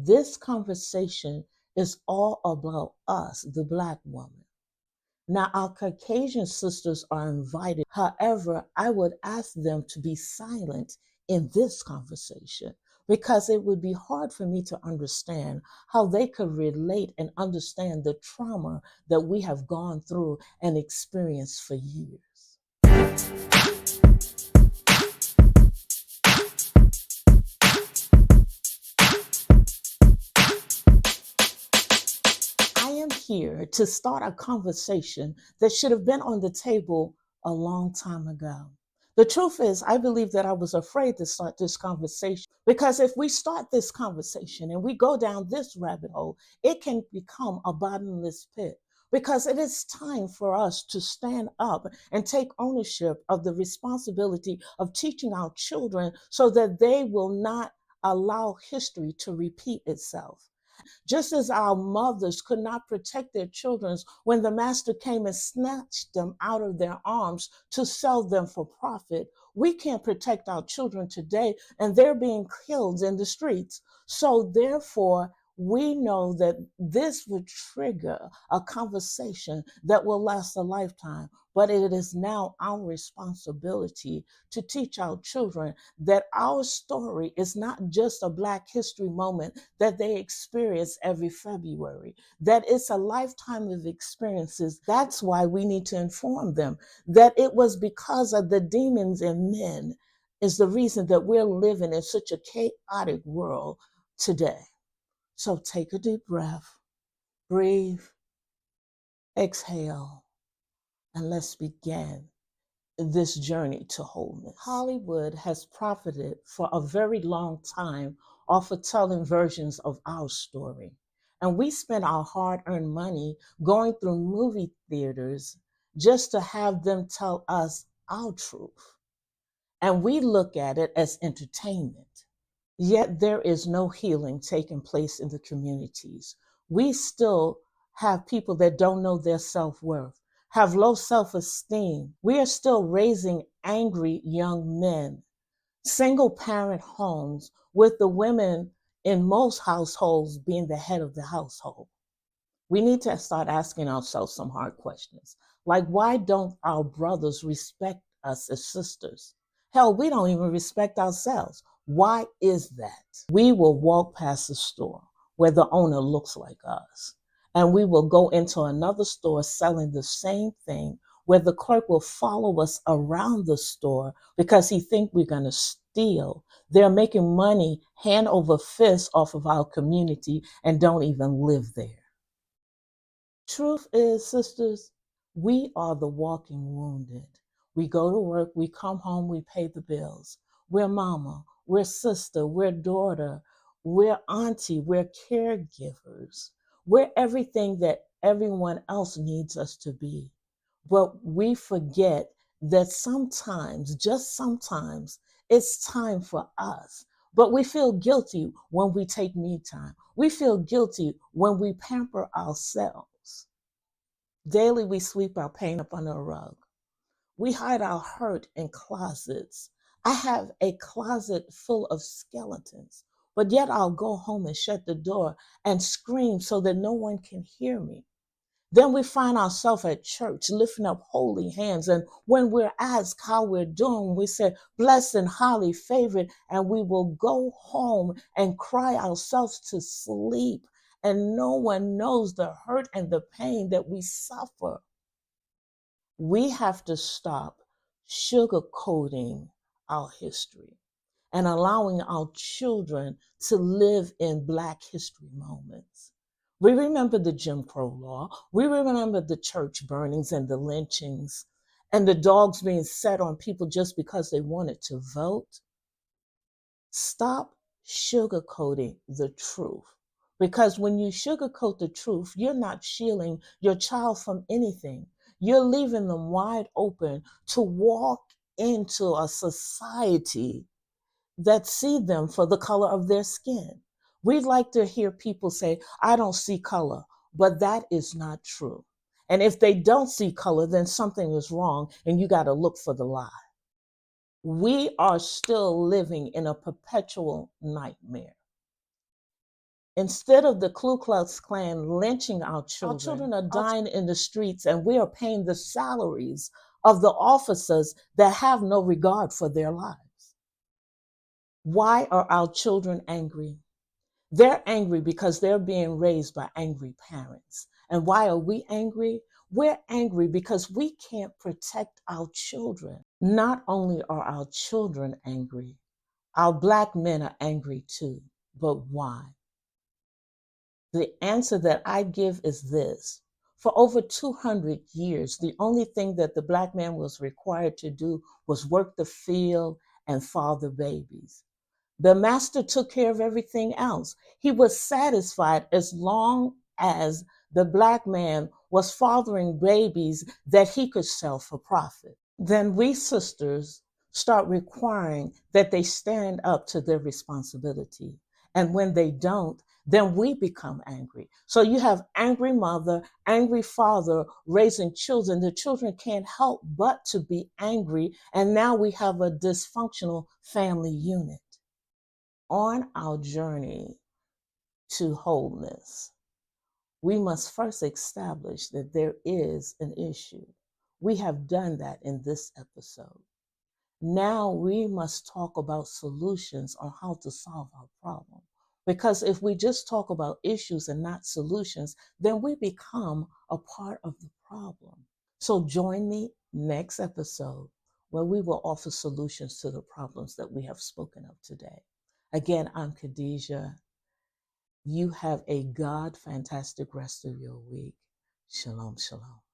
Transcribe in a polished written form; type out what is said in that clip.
This conversation is all about us, the Black woman. Now, our Caucasian sisters are invited. However, I would ask them to be silent in this conversation because it would be hard for me to understand how they could relate and understand the trauma that we have gone through and experienced for years. I am here to start a conversation that should have been on the table a long time ago. The truth is, I believe that I was afraid to start this conversation because if we start this conversation and we go down this rabbit hole, it can become a bottomless pit. Because it is time for us to stand up and take ownership of the responsibility of teaching our children so that they will not allow history to repeat itself. Just as our mothers could not protect their children when the master came and snatched them out of their arms to sell them for profit, we can't protect our children today, and they're being killed in the streets. So therefore, we know that this would trigger a conversation that will last a lifetime. But it is now our responsibility to teach our children that our story is not just a Black history moment that they experience every February, that it's a lifetime of experiences. That's why we need to inform them that it was because of the demons in men is the reason that we're living in such a chaotic world today. So take a deep breath, breathe, exhale, and let's begin this journey to wholeness. Hollywood has profited for a very long time off of telling versions of our story. And we spend our hard-earned money going through movie theaters just to have them tell us our truth. And we look at it as entertainment. Yet there is no healing taking place in the communities. We still have people that don't know their self-worth, have low self-esteem. We are still raising angry young men, single parent homes with the women in most households being the head of the household. We need to start asking ourselves some hard questions. Like, why don't our brothers respect us as sisters? Hell, we don't even respect ourselves. Why is that? We will walk past the store where the owner looks like us, and we will go into another store selling the same thing where the clerk will follow us around the store because he thinks we're going to steal. They're making money hand over fist off of our community and don't even live there. Truth is, sisters, we are the walking wounded. We go to work, we come home, we pay the bills. We're mama, we're sister, we're daughter, we're auntie, we're caregivers. We're everything that everyone else needs us to be. But we forget that sometimes, just sometimes, it's time for us. But we feel guilty when we take me time. We feel guilty when we pamper ourselves. Daily, we sweep our pain up under a rug. We hide our hurt in closets. I have a closet full of skeletons, but yet I'll go home and shut the door and scream so that no one can hear me. Then we find ourselves at church lifting up holy hands. And when we're asked how we're doing, we say, blessed and highly favored. And we will go home and cry ourselves to sleep. And no one knows the hurt and the pain that we suffer. We have to stop sugarcoating our history and allowing our children to live in Black history moments. We remember the Jim Crow law. We remember the church burnings and the lynchings and the dogs being set on people just because they wanted to vote. Stop sugarcoating the truth. Because when you sugarcoat the truth, you're not shielding your child from anything. You're leaving them wide open to walk into a society that see them for the color of their skin. We'd like to hear people say, I don't see color, but that is not true. And if they don't see color, then something is wrong and you got to look for the lie. We are still living in a perpetual nightmare. Instead of the Ku Klux Klan lynching our children are dying in the streets, and we are paying the salaries of the officers that have no regard for their lives. Why are our children angry? They're angry because they're being raised by angry parents. And why are we angry? We're angry because we can't protect our children. Not only are our children angry, our Black men are angry too. But why? The answer that I give is this. For over 200 years, the only thing that the Black man was required to do was work the field and father babies. The master took care of everything else. He was satisfied as long as the Black man was fathering babies that he could sell for profit. Then we sisters start requiring that they stand up to their responsibility. And when they don't, then we become angry. So you have angry mother, angry father raising children. The children can't help but to be angry. And now we have a dysfunctional family unit. On our journey to wholeness, we must first establish that there is an issue. We have done that in this episode. Now we must talk about solutions on how to solve our problem. Because if we just talk about issues and not solutions, then we become a part of the problem. So join me next episode where we will offer solutions to the problems that we have spoken of today. Again, I'm Khedijah. You have a God fantastic rest of your week. Shalom, shalom.